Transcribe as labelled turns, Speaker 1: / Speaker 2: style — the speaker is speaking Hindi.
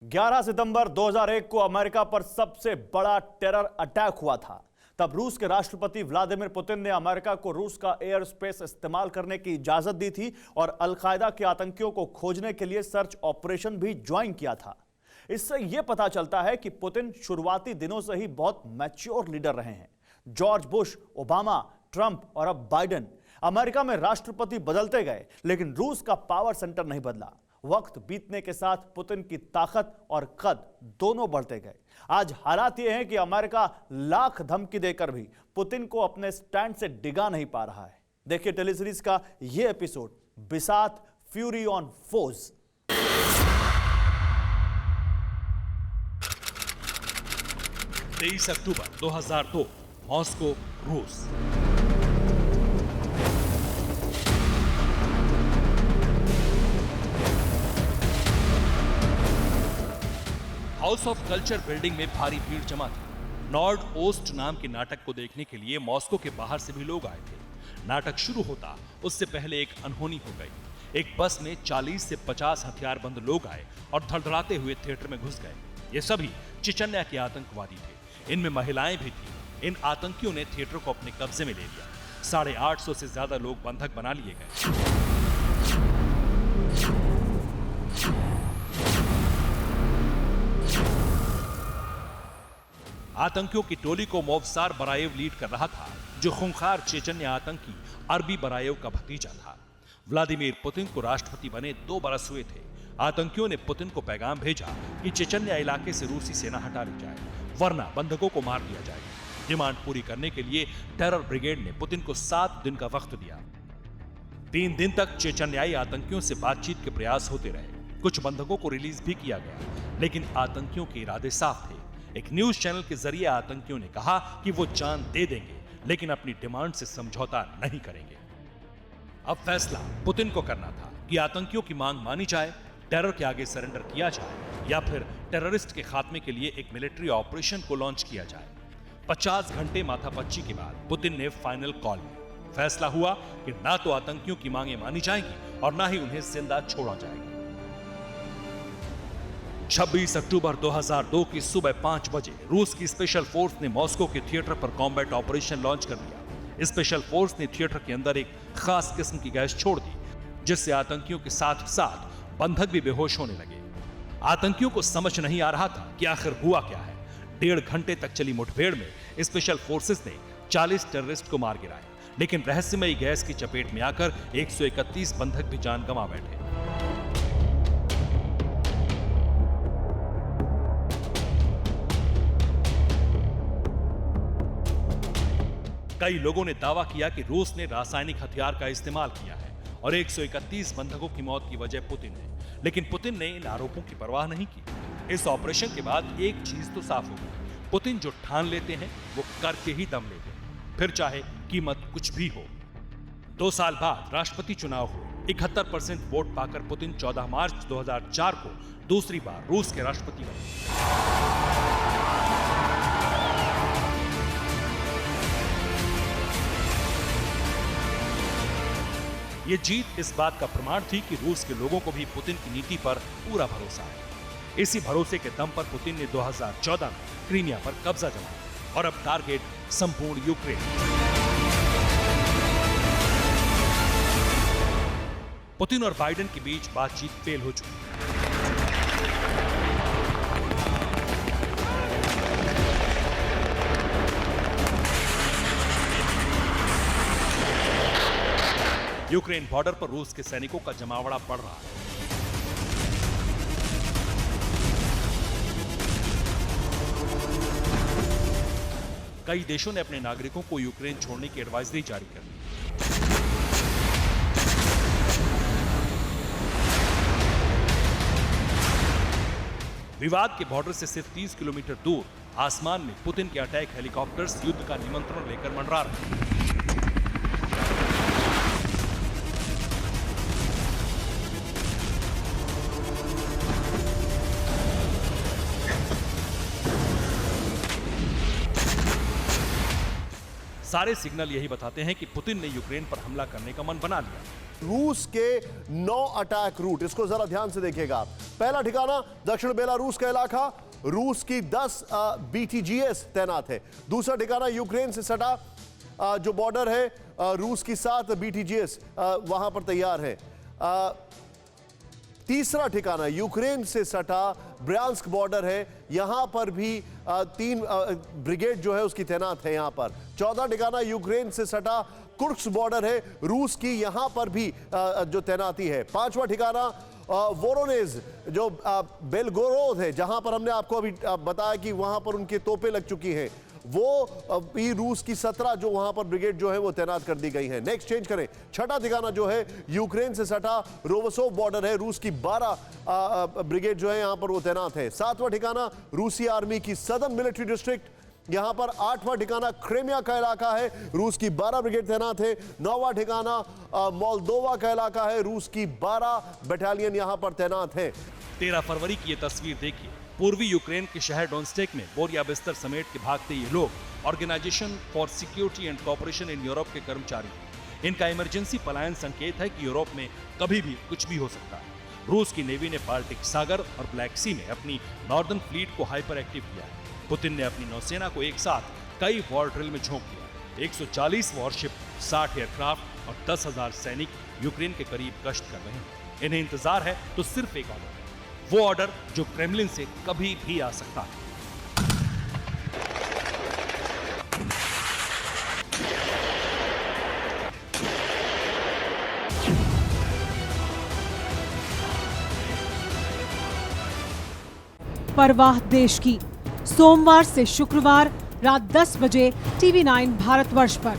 Speaker 1: 11 सितंबर 2001 को अमेरिका पर सबसे बड़ा टेरर अटैक हुआ था। तब रूस के राष्ट्रपति व्लादिमीर पुतिन ने अमेरिका को रूस का एयर स्पेस इस्तेमाल करने की इजाजत दी थी और अल-कायदा के आतंकियों को खोजने के लिए सर्च ऑपरेशन भी ज्वाइन किया था। इससे यह पता चलता है कि पुतिन शुरुआती दिनों से ही बहुत मैच्योर लीडर रहे हैं। जॉर्ज बुश, ओबामा, ट्रंप और अब बाइडेन। अमेरिका में राष्ट्रपति बदलते गए लेकिन रूस का पावर सेंटर नहीं बदला। वक्त बीतने के साथ पुतिन की ताकत और कद दोनों बढ़ते गए। आज हालात यह हैं कि अमेरिका लाख धमकी देकर भी पुतिन को अपने स्टैंड से डिगा नहीं पा रहा है। देखिए टेलीसीरीज का यह एपिसोड, बिसात fury on force.
Speaker 2: October 2002, Moscow, रूस। हाउस ऑफ कल्चर बिल्डिंग में भारी भीड़ जमा थी। नॉर्ड ओस्ट नाम के नाटक को देखने के लिए मॉस्को के बाहर से भी लोग आए थे। नाटक शुरू होता उससे पहले एक अनहोनी हो गई। एक बस में 40 से 50 हथियारबंद लोग आए और धड़धड़ाते हुए थिएटर में घुस गए। ये सभी चिचन्या के आतंकवादी थे। इनमें महिलाएं भी थीं। इन आतंकियों ने थिएटर को अपने कब्जे में ले लिया। 850 से ज्यादा लोग बंधक बना लिए गए। आतंकियों की टोली को मोवसार बरायेव लीड कर रहा था, जो खूंखार चेचन्या आतंकी अरबी बरायेव का भतीजा था। व्लादिमीर पुतिन को राष्ट्रपति बने 2 बरस हुए थे। आतंकियों ने पुतिन को पैगाम भेजा कि चेचन्या इलाके से रूसी सेना हटा ली जाए, वरना बंधकों को मार दिया जाएगा। डिमांड पूरी करने के लिए टेरर ब्रिगेड ने पुतिन को 7 दिन का वक्त दिया। 3 दिन तक चेचन्याई आतंकियों से बातचीत के प्रयास होते रहे। कुछ बंधकों को रिलीज भी किया गया, लेकिन आतंकियों के इरादे साफ थे। एक न्यूज चैनल के जरिए आतंकियों ने कहा कि वो जान दे देंगे, लेकिन अपनी डिमांड से समझौता नहीं करेंगे। अब फैसला पुतिन को करना था कि आतंकियों की मांग मानी जाए, टेरर के आगे सरेंडर किया जाए, या फिर टेररिस्ट के खात्मे के लिए एक मिलिट्री ऑपरेशन को लॉन्च किया जाए। 50 घंटे माथापच्ची के बाद पुतिन ने फाइनल कॉल ली। फैसला हुआ कि ना तो आतंकियों की मांगे मानी जाएंगी और ना ही उन्हें जिंदा छोड़ा जाएगा। 26 अक्टूबर 2002 की सुबह 5 बजे रूस की स्पेशल फोर्स ने मॉस्को के थिएटर पर कॉम्बैट ऑपरेशन लॉन्च कर दिया। स्पेशल फोर्स ने थिएटर के अंदर एक खास किस्म की गैस छोड़ दी, जिससे आतंकियों के साथ साथ बंधक भी बेहोश होने लगे। आतंकियों को समझ नहीं आ रहा था कि आखिर हुआ क्या है। 1.5 घंटे तक चली मुठभेड़ में स्पेशल फोर्सेस ने 40 टेररिस्ट को मार गिराया, लेकिन रहस्यमयी गैस की चपेट में आकर 131 बंधक भी जान गंवा बैठे। कई लोगों ने दावा किया कि रूस ने रासायनिक हथियार का इस्तेमाल किया है और 131 बंधकों की मौत की वजह पुतिन है, लेकिन पुतिन ने इन आरोपों की परवाह नहीं की। इस ऑपरेशन के बाद एक चीज तो साफ हो गई, पुतिन जो ठान लेते हैं वो करके ही दम लेते हैं, फिर चाहे कीमत कुछ भी हो। 2 साल बाद राष्ट्रपति चुनाव हुए। 71% वोट पाकर पुतिन 14 मार्च 2004 को दूसरी बार रूस के राष्ट्रपति बने। ये जीत इस बात का प्रमाण थी कि रूस के लोगों को भी पुतिन की नीति पर पूरा भरोसा है। इसी भरोसे के दम पर पुतिन ने 2014 में क्रीमिया पर कब्जा जमाया और अब टारगेट संपूर्ण यूक्रेन। पुतिन और बाइडेन के बीच बातचीत फेल हो चुकी है। यूक्रेन बॉर्डर पर रूस के सैनिकों का जमावड़ा बढ़ रहा है। कई देशों ने अपने नागरिकों को यूक्रेन छोड़ने की एडवाइजरी जारी कर दी। विवाद के बॉर्डर से सिर्फ 30 किलोमीटर दूर आसमान में पुतिन के अटैक हेलीकॉप्टर्स युद्ध का निमंत्रण लेकर मंडरा रहे हैं। सारे सिग्नल यही बताते हैं कि पुतिन ने यूक्रेन पर हमला करने का मन बना लिया।
Speaker 3: रूस के 9 अटैक रूट, इसको जरा ध्यान से देखिएगा। पहला ठिकाना दक्षिण बेलारूस का इलाका, रूस की 10 BTGS तैनात है। दूसरा ठिकाना यूक्रेन से सटा जो बॉर्डर है, रूस की 7 BTGS वहां पर तैयार है। तीसरा ठिकाना यूक्रेन से सटा ब्रांस्क बॉर्डर है, यहां पर भी 3 ब्रिगेड जो है उसकी तैनात है यहां पर। चौथा ठिकाना यूक्रेन से सटा कुर्स्क बॉर्डर है, रूस की यहां पर भी जो तैनाती है। पांचवा ठिकाना वोरोनेज जो बेलगोरोद है, जहां पर हमने आपको अभी बताया कि वहां पर उनके तोपें लग चुकी हैं, वो भी रूस की 17 जो वहां पर ब्रिगेड जो है वो तैनात कर दी गई है। नेक्स्ट चेंज करें, छठा ठिकाना जो है यूक्रेन से सटा रोवसोव बॉर्डर है, रूस की 12 ब्रिगेड जो है यहां पर वो तैनात है। सातवां ठिकाना रूसी आर्मी की सदर्न मिलिट्री डिस्ट्रिक्ट, यहां पर। आठवां ठिकाना क्रीमिया का इलाका है, रूस की 12 ब्रिगेड तैनात है। नौवां ठिकाना मोल्दोवा का इलाका है, रूस की 12 बटालियन यहां पर तैनात है।
Speaker 2: 13 फरवरी की ये तस्वीर देखिए। पूर्वी यूक्रेन के शहर डोनेत्स्क में बोरिया बिस्तर समेट के भागते ये लोग organisation for security and cooperation in Europe के कर्मचारी हैं। इनका इमरजेंसी पलायन संकेत है कि यूरोप में कभी भी कुछ भी हो सकता है। रूस की नेवी ने बाल्टिक सागर और ब्लैक सी में अपनी नॉर्दर्न फ्लीट को हाइपर एक्टिव किया है। पुतिन ने अपनी नौसेना को एक साथ कई वॉर ड्रिल में झोंक दिया। 140 वॉरशिप, 60 एयरक्राफ्ट और 10,000 सैनिक यूक्रेन के करीब गश्त कर रहे हैं। इन्हें इंतजार है तो सिर्फ एक ऑर्डर, वो ऑर्डर जो क्रेमलिन से कभी भी आ सकता है।
Speaker 4: परवाह देश की, सोमवार से शुक्रवार रात 10 बजे TV9 भारतवर्ष पर।